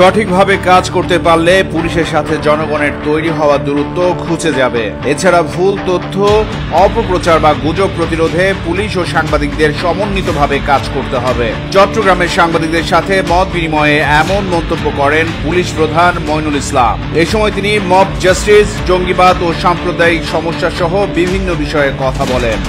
সঠিকভাবে কাজ করতে পারলে পুলিশের সাথে জনগণের তৈরি হওয়া দূরত্ব ঘুচে যাবে। এছাড়া ভুল তথ্য, অপপ্রচার বা গুজব প্রতিরোধে পুলিশ ও সাংবাদিকদের সমন্বিতভাবে কাজ করতে হবে। চট্টগ্রামের সাংবাদিকদের সাথে মত বিনিময়ে এমন মন্তব্য করেন পুলিশ প্রধান মইনুল ইসলাম। এ সময় তিনি মব জাস্টিস, জঙ্গিবাদ ও সাম্প্রদায়িক সমস্যা সহ বিভিন্ন বিষয়ে কথা বলেন।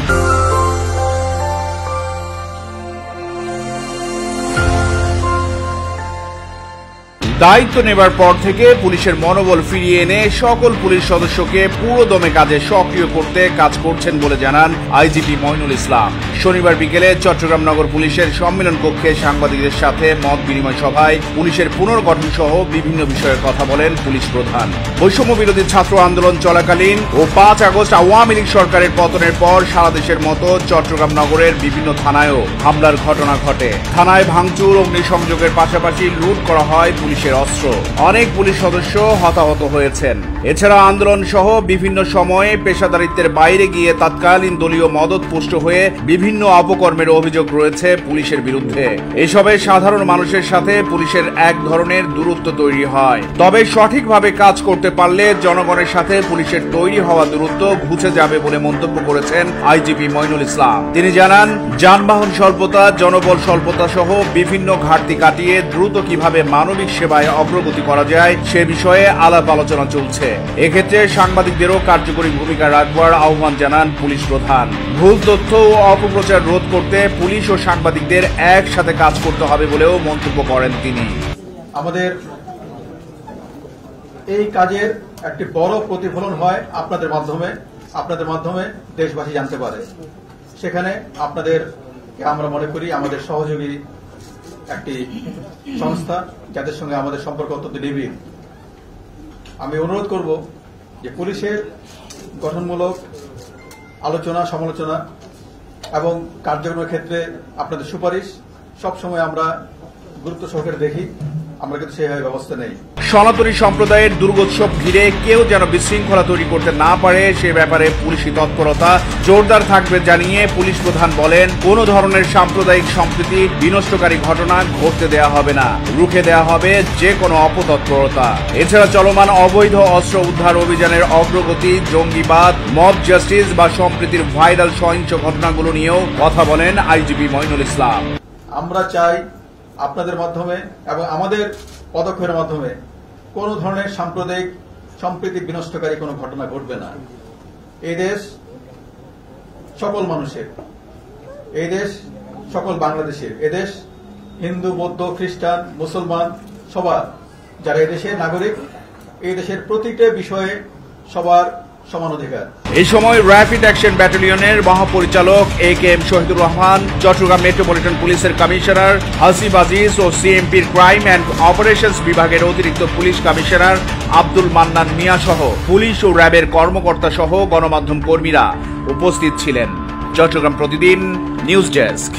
দায়িত্ব নেবার পর থেকে পুলিশের মনোবল ফিরিয়ে এনে সকল পুলিশ সদস্যকে পুরো দমে কাজে সক্রিয় করতে কাজ করছেন বলে জানান আইজিপি মইনুল ইসলাম। শনিবার বিকেলে চট্টগ্রাম নগর পুলিশের সম্মেলন কক্ষে সাংবাদিকদের সাথে মত বিনিময় সভায় পুলিশের পুনর্গঠন সহ বিভিন্ন বিষয়ে কথা বলেন পুলিশ প্রধান। বৈষম্য বিরোধী ছাত্র আন্দোলন চলাকালীন ও 5 আগস্ট আওয়ামী লীগ সরকারের পতনের পর সারা দেশের মতো চট্টগ্রাম নগরের বিভিন্ন থানায়ও হামলার ঘটনা ঘটে। থানায় ভাঙচুর, অগ্নিসংযোগের পাশাপাশি লুট করা হয় পুলিশের অস্ত্র। অনেক পুলিশ সদস্য হতাহত হয়েছেন। এছাড়া আন্দোলন সহ বিভিন্ন সময়ে পেশাদারিত্বের বাইরে গিয়ে তৎকালীন দলীয় মদতপুষ্ট হয়ে বিভিন্ন অপকর্মের অভিযোগ রয়েছে পুলিশের বিরুদ্ধে। এসবে সাধারণ মানুষের সাথে পুলিশের এক ধরনের দূরত্ব তৈরি হয়। তবে সঠিকভাবে কাজ করতে পারলে জনগণের সাথে পুলিশের তৈরি হওয়া দূরত্ব ঘুচে যাবে বলে মন্তব্য করেছেন আইজিপি মইনুল ইসলাম। তিনি জানান, যানবাহন স্বল্পতা, জনবল স্বল্পতা সহ বিভিন্ন ঘাটতি কাটিয়ে দ্রুত কিভাবে মানবিক সেবায় অগ্রগতি করা যায় সে বিষয়ে আলাপ আলোচনা চলছে। এক্ষেত্রে সাংবাদিকদেরও কার্যকরী ভূমিকা রাখবার আহ্বান জানান পুলিশ প্রধান। ভুল তথ্য ও অপপ্রচার রোধ করতে পুলিশ ও সাংবাদিকদের একসাথে কাজ করতে হবে বলেও মন্তব্য করেন তিনি। আমাদের এই কাজের একটি বড় প্রতিফলন হয় আপনাদের মাধ্যমে দেশবাসী জানতে পারে। সেখানে আপনাদেরকে আমরা মনে করি আমাদের সহযোগী একটি সংস্থা, যাদের সঙ্গে আমাদের সম্পর্ক অত্যন্ত নিবিড়। আমি অনুরোধ করব যে পুলিশের গঠনমূলক আলোচনা, সমালোচনা এবং কার্যক্রমের ক্ষেত্রে আপনাদের সুপারিশ সবসময় আমরা গুরুত্ব সহকারে দেখি। আমরা কিন্তু সেইভাবে ব্যবস্থা নেই। সনাতনী সম্প্রদায়ের দুর্গোৎসব ঘিরে কেউ যেন বিশৃঙ্খলা তৈরি করতে না পারে সে ব্যাপারে পুলিশি তৎপরতা জোরদার থাকবে জানিয়ে পুলিশ প্রধান বলেন, কোন ধরনের সাম্প্রদায়িক সম্প্রীতি বিনষ্টকারী ঘটনা ঘটতে দেয়া হবে না, রুখে দেয়া হবে যে কোনো অপতৎপরতা। এছাড়া চলমান অবৈধ অস্ত্র উদ্ধার অভিযানের অগ্রগতি, জঙ্গিবাদ, মব জাস্টিস বা সম্প্রীতির ভাইরাল সহিংস ঘটনাগুলো নিয়েও কথা বলেন আইজিপি মইনুল ইসলাম। আমরা চাই আপনাদের মাধ্যমে এবং আমাদের পদক্ষেপের মাধ্যমে কোন ধরনের সাম্প্রদায়িক সম্প্রীতি বিনষ্টকারী কোনো ঘটনা ঘটবে না। এই দেশ সকল মানুষের, এই দেশ সকল বাংলাদেশের, এদেশ হিন্দু, বৌদ্ধ, খ্রিস্টান, মুসলমান সবার যারা এদেশের নাগরিক, এই দেশের প্রতিটা বিষয়ে সবার সমান অধিকার। এই সময় র্যাপিড অ্যাকশন ব্যাটালিয়নের মহাপরিচালক AKM শহীদুর রহমান, চট্টগ্রাম মেট্রোপলিটন পুলিশের কমিশনার আসিফ আজিজ ও সিএমপির ক্রাইম অ্যান্ড অপারেশনস বিভাগের অতিরিক্ত পুলিশ কমিশনার আব্দুল মান্নান মিয়া সহ পুলিশ ও র্যাবের কর্মকর্তা সহ গণমাধ্যম কর্মীরা উপস্থিত ছিলেন। চট্টগ্রাম প্রতিদিন নিউজ ডেস্ক।